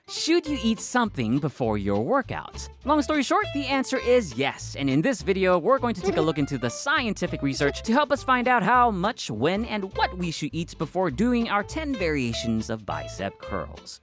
Should you eat something before your workouts? Long story short, the answer is yes. And in this video, we're going to take a look into the scientific research to help us find out how much, when, and what we should eat before doing our 10 variations of bicep curls.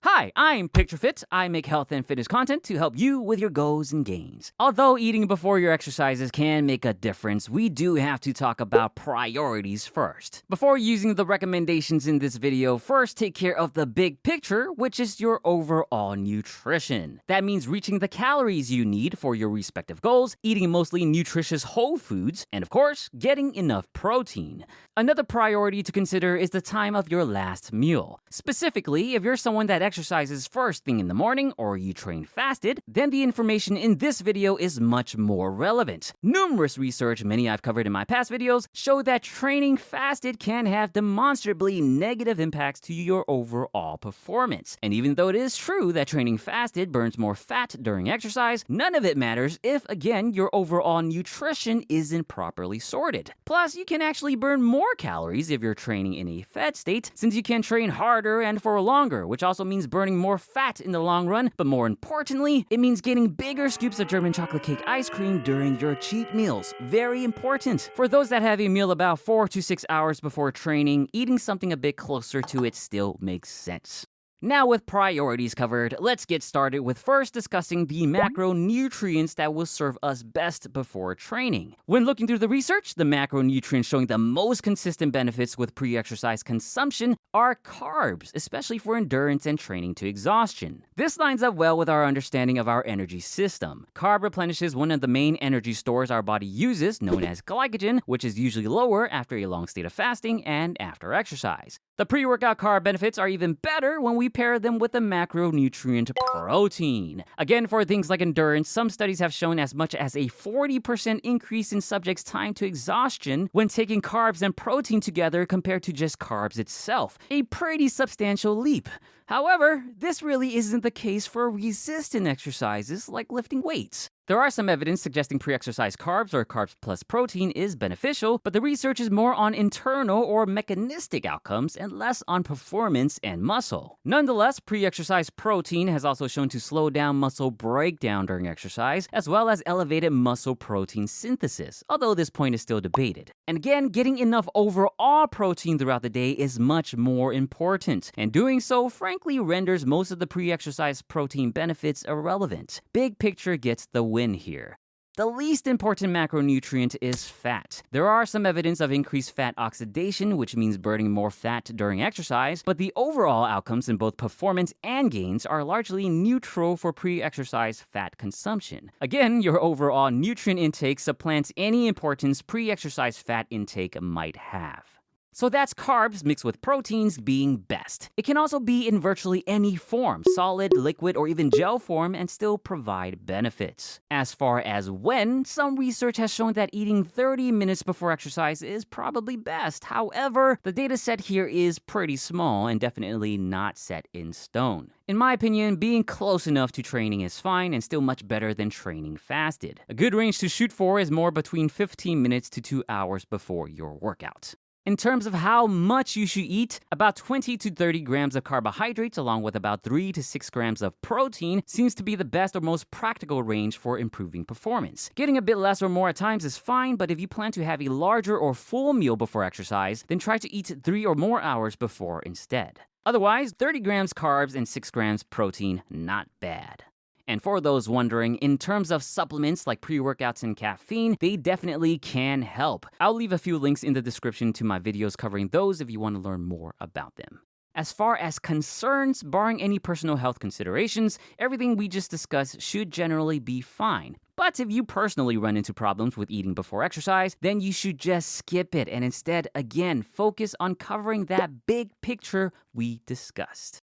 Hi, I'm Picturefit. I make health and fitness content to help you with your goals and gains. Although eating before your exercises can make a difference, we do have to talk about priorities first. Before using the recommendations in this video, first take care of the big picture, which is your overall nutrition. That means reaching the calories you need for your respective goals, eating mostly nutritious whole foods, and of course, getting enough protein. Another priority to consider is the time of your last meal. Specifically, if you're someone that exercises first thing in the morning or you train fasted, then the information in this video is much more relevant. Numerous research, many I've covered in my past videos, show that training fasted can have demonstrably negative impacts to your overall performance. And even though it is true that training fasted burns more fat during exercise, none of it matters if, again, your overall nutrition isn't properly sorted. Plus, you can actually burn more calories if you're training in a fed state, since you can train harder and for longer, which also means burning more fat in the long run, but more importantly, it means getting bigger scoops of German chocolate cake ice cream during your cheat meals. Very important. For those that have a meal about 4 to 6 hours before training, eating something a bit closer to it still makes sense. Now with priorities covered, let's get started with first discussing the macronutrients that will serve us best before training. When looking through the research, the macronutrients showing the most consistent benefits with pre-exercise consumption are carbs, especially for endurance and training to exhaustion. This lines up well with our understanding of our energy system. Carb replenishes one of the main energy stores our body uses, known as glycogen, which is usually lower after a long state of fasting and after exercise. The pre-workout carb benefits are even better when we pair them with the macronutrient protein. Again, for things like endurance, some studies have shown as much as a 40% increase in subjects' time to exhaustion when taking carbs and protein together compared to just carbs itself. A pretty substantial leap. However, this really isn't the case for resistant exercises like lifting weights. There are some evidence suggesting pre-exercise carbs or carbs plus protein is beneficial, but the research is more on internal or mechanistic outcomes and less on performance and muscle. Nonetheless, pre-exercise protein has also shown to slow down muscle breakdown during exercise, as well as elevated muscle protein synthesis, although this point is still debated. And again, getting enough overall protein throughout the day is much more important, and doing so frankly renders most of the pre-exercise protein benefits irrelevant. Big picture gets the win here. The least important macronutrient is fat. There are some evidence of increased fat oxidation, which means burning more fat during exercise, but the overall outcomes in both performance and gains are largely neutral for pre-exercise fat consumption. Again, your overall nutrient intake supplants any importance pre-exercise fat intake might have. So that's carbs mixed with proteins being best. It can also be in virtually any form, solid, liquid, or even gel form, and still provide benefits. As far as when, some research has shown that eating 30 minutes before exercise is probably best. However, the data set here is pretty small and definitely not set in stone. In my opinion, being close enough to training is fine and still much better than training fasted. A good range to shoot for is more between 15 minutes to 2 hours before your workout. In terms of how much you should eat, about 20 to 30 grams of carbohydrates along with about 3 to 6 grams of protein seems to be the best or most practical range for improving performance. Getting a bit less or more at times is fine, but if you plan to have a larger or full meal before exercise, then try to eat 3 or more hours before instead. Otherwise, 30 grams carbs and 6 grams protein, not bad. And for those wondering, in terms of supplements like pre-workouts and caffeine, they definitely can help. I'll leave a few links in the description to my videos covering those if you want to learn more about them. As far as concerns, barring any personal health considerations, everything we just discussed should generally be fine. But if you personally run into problems with eating before exercise, then you should just skip it and instead, again, focus on covering that big picture we discussed.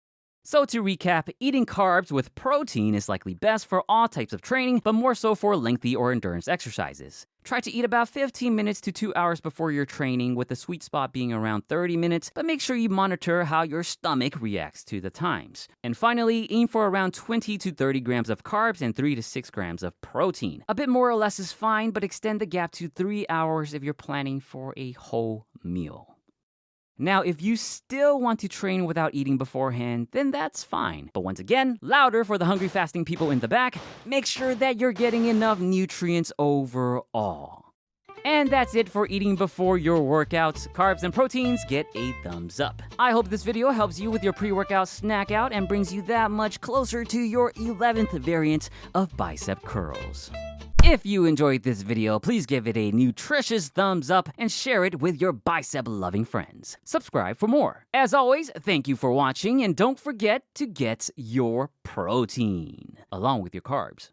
So to recap, eating carbs with protein is likely best for all types of training, but more so for lengthy or endurance exercises. Try to eat about 15 minutes to 2 hours before your training, with the sweet spot being around 30 minutes, but make sure you monitor how your stomach reacts to the times. And finally, aim for around 20 to 30 grams of carbs and 3 to 6 grams of protein. A bit more or less is fine, but extend the gap to 3 hours if you're planning for a whole meal. Now, if you still want to train without eating beforehand, then that's fine. But once again, louder for the hungry fasting people in the back, make sure that you're getting enough nutrients overall. And that's it for eating before your workouts. Carbs and proteins get a thumbs up. I hope this video helps you with your pre-workout snack out and brings you that much closer to your 11th variant of bicep curls. If you enjoyed this video, please give it a nutritious thumbs up and share it with your bicep-loving friends. Subscribe for more. As always, thank you for watching, and don't forget to get your protein along with your carbs.